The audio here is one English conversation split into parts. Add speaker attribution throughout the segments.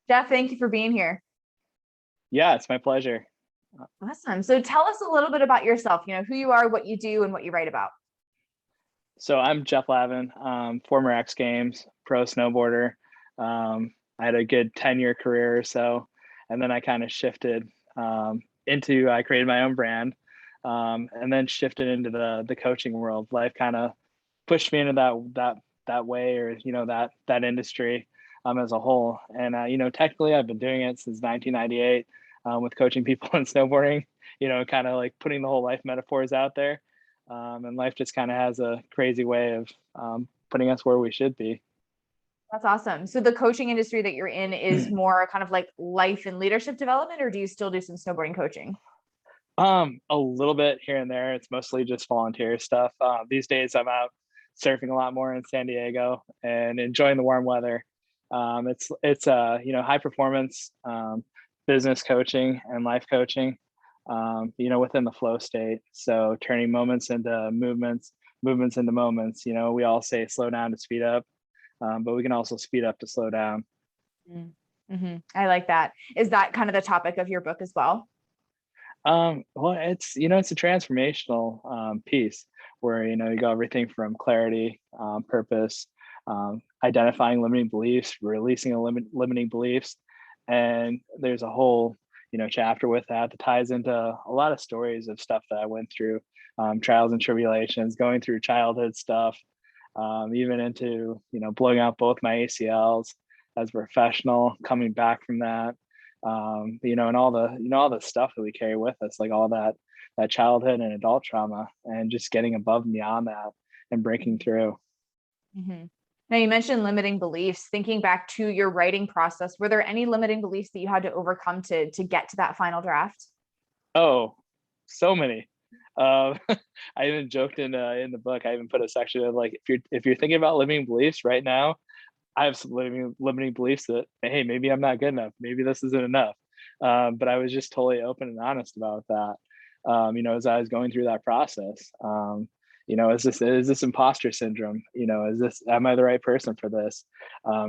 Speaker 1: Jeff, thank you for being here.
Speaker 2: Yeah, it's my pleasure.
Speaker 1: Awesome. So tell us a little bit about yourself, who you are, what you do, and what you write about.
Speaker 2: So I'm Jeff Lavin, former X Games pro snowboarder. I had a good 10-year career or so, and then I kind of shifted I created my own brand, and then shifted into the coaching world. Life kind of pushed me into that way, or that industry as a whole. And technically, I've been doing it since 1998 with coaching people in snowboarding. Kind of like putting the whole life metaphors out there. And life just kind of has a crazy way of putting us where we should be.
Speaker 1: That's awesome. So the coaching industry that you're in is more kind of like life and leadership development, or do you still do some snowboarding coaching?
Speaker 2: A little bit here and there. It's mostly just volunteer stuff. These days I'm surfing a lot more in San Diego and enjoying the warm weather. It's high performance business coaching and life coaching, within the flow state. So turning moments into movements, movements into moments. We all say slow down to speed up, but we can also speed up to slow down.
Speaker 1: Mm-hmm. I like that. Is that kind of the topic of your book as well?
Speaker 2: Well, it's a transformational piece where you got everything from clarity, purpose, identifying limiting beliefs, releasing limiting beliefs, and there's a whole chapter with that ties into a lot of stories of stuff that I went through, trials and tribulations, going through childhood stuff, even into blowing out both my ACLs as a professional, coming back from that, and all the stuff that we carry with us, like all that childhood and adult trauma, and just getting above and beyond that and breaking through.
Speaker 1: Mm-hmm. Now, you mentioned limiting beliefs. Thinking back to your writing process, were there any limiting beliefs that you had to overcome to get to that final draft?
Speaker 2: Oh, so many. I even joked in the book. I even put a section of like, if you're thinking about limiting beliefs right now, I have some limiting beliefs that, hey, maybe I'm not good enough. Maybe this isn't enough. But I was just totally open and honest about that. As I was going through that process. Is this imposter syndrome? Am I the right person for this?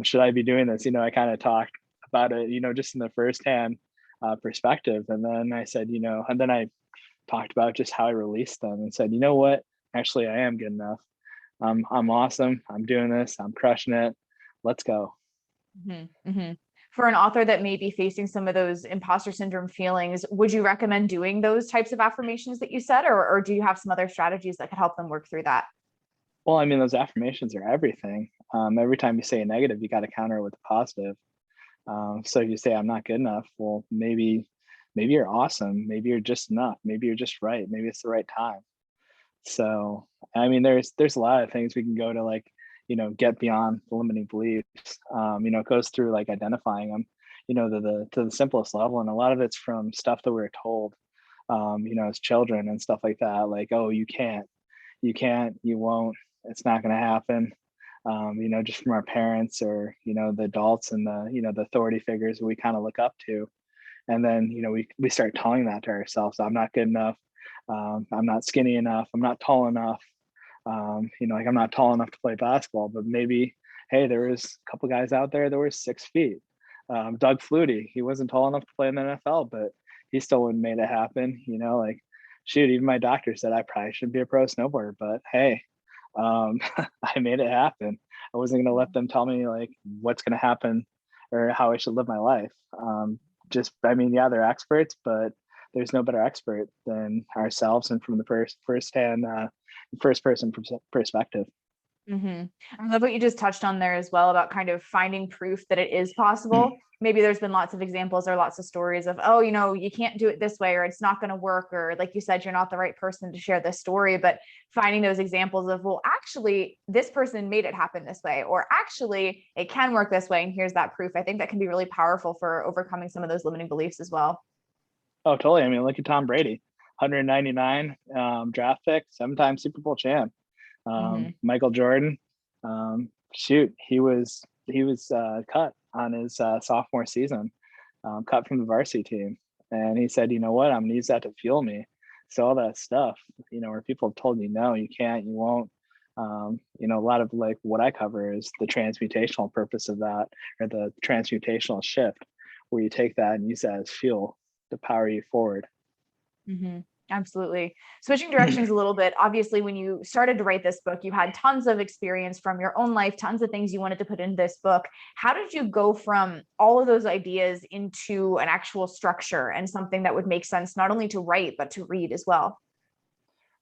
Speaker 2: Should I be doing this? I kind of talked about it, just in the firsthand perspective. And then I said, and then I talked about just how I released them and said, you know what? Actually, I am good enough. I'm awesome. I'm doing this. I'm crushing it. Let's go.
Speaker 1: Mm-hmm. Mm-hmm. For an author that may be facing some of those imposter syndrome feelings, would you recommend doing those types of affirmations that you said, or do you have some other strategies that could help them work through that?
Speaker 2: Well, I mean, those affirmations are everything. Every time you say a negative, you got to counter it with a positive. So if you say I'm not good enough, well, maybe you're awesome. Maybe you're just enough. Maybe you're just right. Maybe it's the right time. So, I mean, there's a lot of things we can go to, like, get beyond the limiting beliefs. It goes through like identifying them, to the simplest level. And a lot of it's from stuff that we were told, as children and stuff like that. Like, oh, you can't, you won't, it's not going to happen. Just from our parents, or, the adults and the authority figures we kind of look up to. And then, we start telling that to ourselves. I'm not good enough. I'm not skinny enough. I'm not tall enough. Like I'm not tall enough to play basketball, but maybe, hey, there was a couple guys out there that were 6 feet. Doug Flutie, he wasn't tall enough to play in the NFL, but he still would have made it happen. Like, shoot, even my doctor said I probably shouldn't be a pro snowboarder, but hey, I made it happen. I wasn't going to let them tell me like what's going to happen or how I should live my life. I mean, yeah, they're experts, but there's no better expert than ourselves, and from the first person perspective.
Speaker 1: Mm-hmm. I love what you just touched on there as well about kind of finding proof that it is possible. Maybe there's been lots of examples or lots of stories of, oh, you can't do it this way, or it's not going to work, or like you said, you're not the right person to share this story. But finding those examples of, well, actually, this person made it happen this way, or actually, it can work this way, and here's that proof. I think that can be really powerful for overcoming some of those limiting beliefs as well.
Speaker 2: Oh, totally. I mean, look at Tom Brady, 199 draft pick, 7-time Super Bowl champ. Michael Jordan, shoot, he was cut on his sophomore season, cut from the varsity team, and he said, you know what, I'm gonna use that to fuel me. So all that stuff, where people have told you no, you can't, you won't, A lot of like what I cover is the transmutational purpose of that, or the transmutational shift, where you take that and use that as fuel to power you forward.
Speaker 1: Mm-hmm. Absolutely. Switching directions a little bit. Obviously, when you started to write this book, you had tons of experience from your own life, tons of things you wanted to put in this book. How did you go from all of those ideas into an actual structure and something that would make sense, not only to write, but to read as well?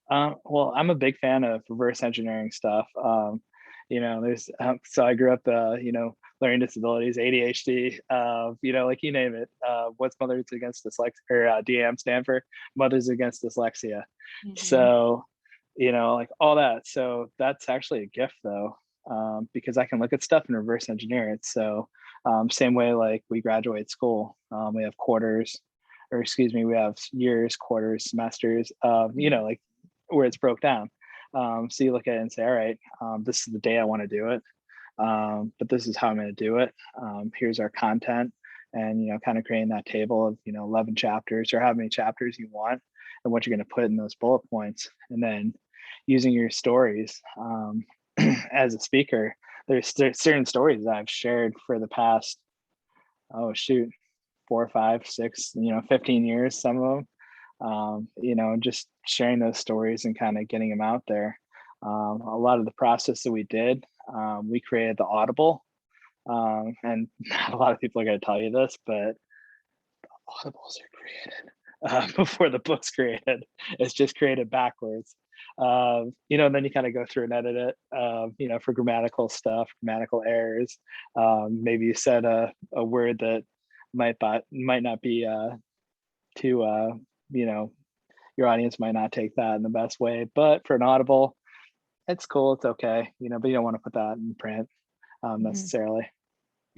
Speaker 2: Well, I'm a big fan of reverse engineering stuff. There's so I grew up, learning disabilities, ADHD, like you name it. What's Mothers Against Dyslexia, or DM stand for Mothers Against Dyslexia.
Speaker 1: Mm-hmm.
Speaker 2: So, like all that. So that's actually a gift though, because I can look at stuff and reverse engineer it. So, same way like we graduate school, we have quarters, or excuse me, we have years, quarters, semesters. Like where it's broke down. So you look at it and say, all right, this is the day I want to do it, but this is how I'm going to do it. Here's our content, and kind of creating that table of 11 chapters, or how many chapters you want, and what you're going to put in those bullet points, and then using your stories. As a speaker, there's certain stories that I've shared for the past, oh shoot, 4, 5, 6, 15 years, some of them. Just sharing those stories and kind of getting them out there. A lot of the process that we did, we created the Audible, and not a lot of people are going to tell you this, but Audibles are created before the book's created. It's just created backwards. And then you kind of go through and edit it, for grammatical stuff, grammatical errors. Maybe you said a word that might not be too your audience might not take that in the best way, but for an Audible, it's cool, it's okay, but you don't want to put that in print, necessarily.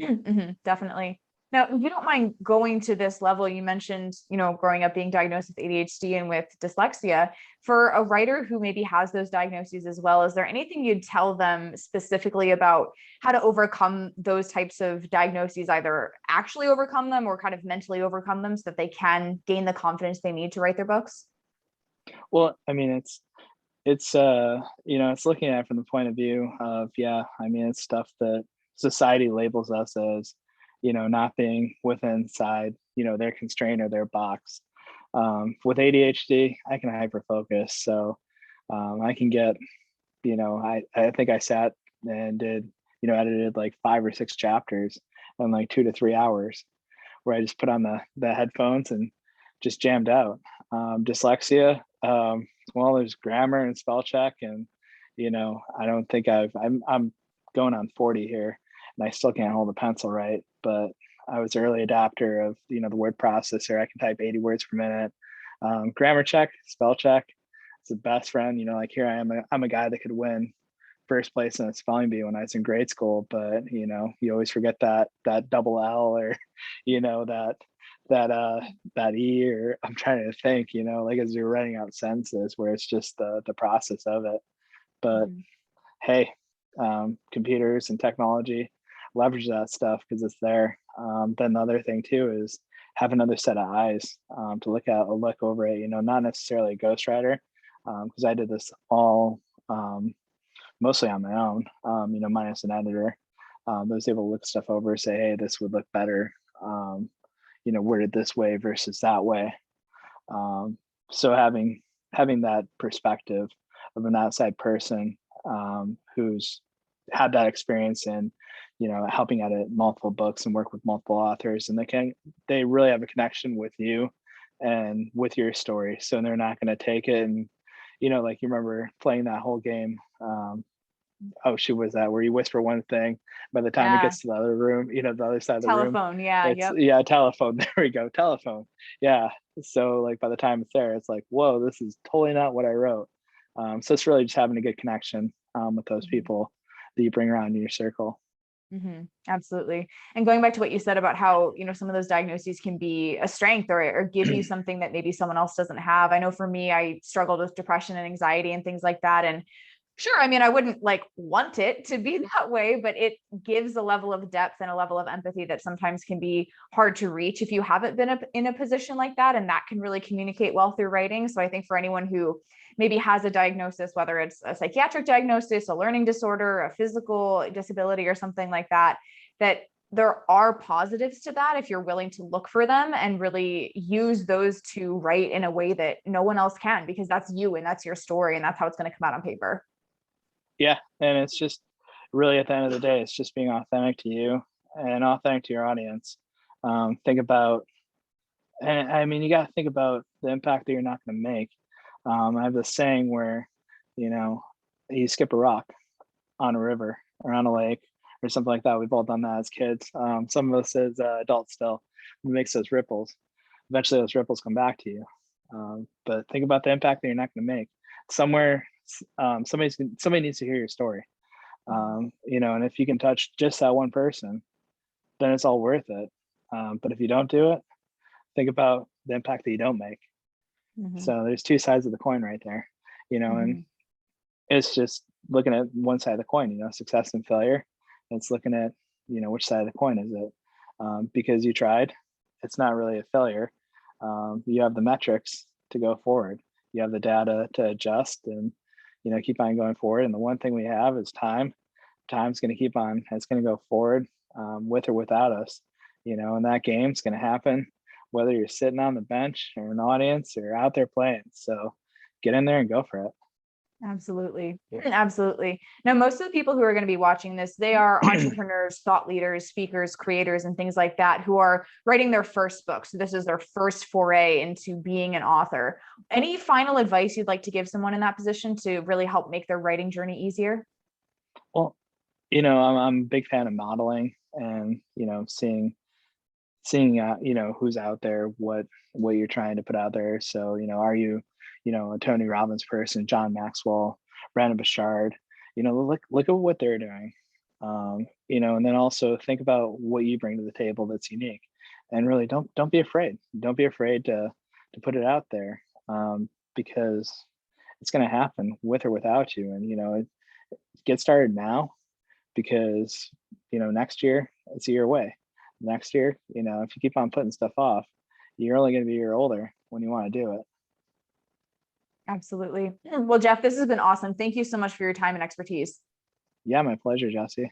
Speaker 1: Mm-hmm. Definitely. Now, if you don't mind going to this level, you mentioned, growing up being diagnosed with ADHD and with dyslexia. For a writer who maybe has those diagnoses as well, is there anything you'd tell them specifically about how to overcome those types of diagnoses, either actually overcome them or kind of mentally overcome them, so that they can gain the confidence they need to write their books?
Speaker 2: Well, I mean, it's looking at it from the point of view of, yeah, I mean, it's stuff that society labels us as, not being within inside, their constraint or their box. With ADHD, I can hyper focus, so I can get, I think I sat and did, edited like 5 or 6 chapters in like 2 to 3 hours, where I just put on the headphones and just jammed out. Dyslexia, well, there's grammar and spell check, and I don't think I'm going on 40 here, and I still can't hold a pencil right. But I was early adapter of the word processor. I can type 80 words per minute. Grammar check, spell check. It's the best friend. Like here I am. I'm a guy that could win first place in a spelling bee when I was in grade school, but you always forget that double L, or that that E, or I'm trying to think, like as you're writing out sentences where it's just the process of it. But
Speaker 1: Mm-hmm.
Speaker 2: hey, computers and technology leverage that stuff because it's there. Then the other thing too is have another set of eyes, to look over it, not necessarily a ghostwriter, because I did this all mostly on my own, minus an editor. I was able to look stuff over, say, hey, this would look better, worded this way versus that way. So having that perspective of an outside person, who's had that experience in, helping edit multiple books and work with multiple authors, and they really have a connection with you and with your story. So they're not going to take it and, like you remember playing that whole game. Oh shoot, was that where you whisper one thing, by the time it
Speaker 1: Yeah.
Speaker 2: gets to the other room, the other side of the room,
Speaker 1: Telephone. Yeah.
Speaker 2: it's,
Speaker 1: Yep.
Speaker 2: yeah, telephone. There we go, telephone. Yeah. So like by the time it's there, it's like, whoa, this is totally not what I wrote. So it's really just having a good connection, with those people that you bring around in your circle.
Speaker 1: Mm-hmm. Absolutely. And going back to what you said about how, some of those diagnoses can be a strength, or give you something that maybe someone else doesn't have. I know for me, I struggled with depression and anxiety and things like that. And Sure. I mean, I wouldn't like want it to be that way, but it gives a level of depth and a level of empathy that sometimes can be hard to reach if you haven't been in a position like that. And that can really communicate well through writing. So I think for anyone who maybe has a diagnosis, whether it's a psychiatric diagnosis, a learning disorder, a physical disability, or something like that, that there are positives to that if you're willing to look for them and really use those to write in a way that no one else can, because that's you and that's your story and that's how it's going to come out on paper.
Speaker 2: Yeah, and it's just really at the end of the day, it's just being authentic to you and authentic to your audience. Think about, and I mean, you got to think about the impact that you're not going to make. I have this saying where, you know, you skip a rock on a river or on a lake or something like that. We've all done that as kids. Some of us as adults still. It makes those ripples. Eventually, those ripples come back to you. But think about the impact that you're not going to make. Somewhere, somebody needs to hear your story. You know, and if you can touch just that one person, then it's all worth it. But if you don't do it, think about the impact that you don't make.
Speaker 1: Mm-hmm.
Speaker 2: So there's two sides of the coin right there, you know, and it's just looking at one side of the coin, you know, success and failure. It's looking at, you know, which side of the coin is it? Because you tried, it's not really a failure. You have the metrics to go forward. You have the data to adjust and, you know, keep on going forward. And the one thing we have is time. Time's going to keep on, it's going to go forward with or without us, you know, and that game's going to happen whether you're sitting on the bench or an audience or out there playing. So get in there and go for it.
Speaker 1: Absolutely. Absolutely. Now, most of the people who are going to be watching this, they are entrepreneurs, thought leaders, speakers, creators, and things like that, who are writing their first book. So this is their first foray into being an author. Any final advice you'd like to give someone in that position to really help make their writing journey easier?
Speaker 2: Well, you know, I'm a big fan of modeling and, you know, seeing you know, who's out there, what you're trying to put out there. So, you know, are you, you know, a Tony Robbins person, John Maxwell, Brandon Bouchard, you know, look at what they're doing. You know, and then also think about what you bring to the table that's unique, and really don't be afraid. Don't be afraid to put it out there, because it's going to happen with or without you. And, you know, get started now, because, you know, next year it's a year away. Next year, you know, if you keep on putting stuff off, you're only going to be a year older when you want to do it.
Speaker 1: Absolutely. Well, Jeff, this has been awesome. Thank you so much for your time and expertise.
Speaker 2: Yeah, my pleasure, Jesse.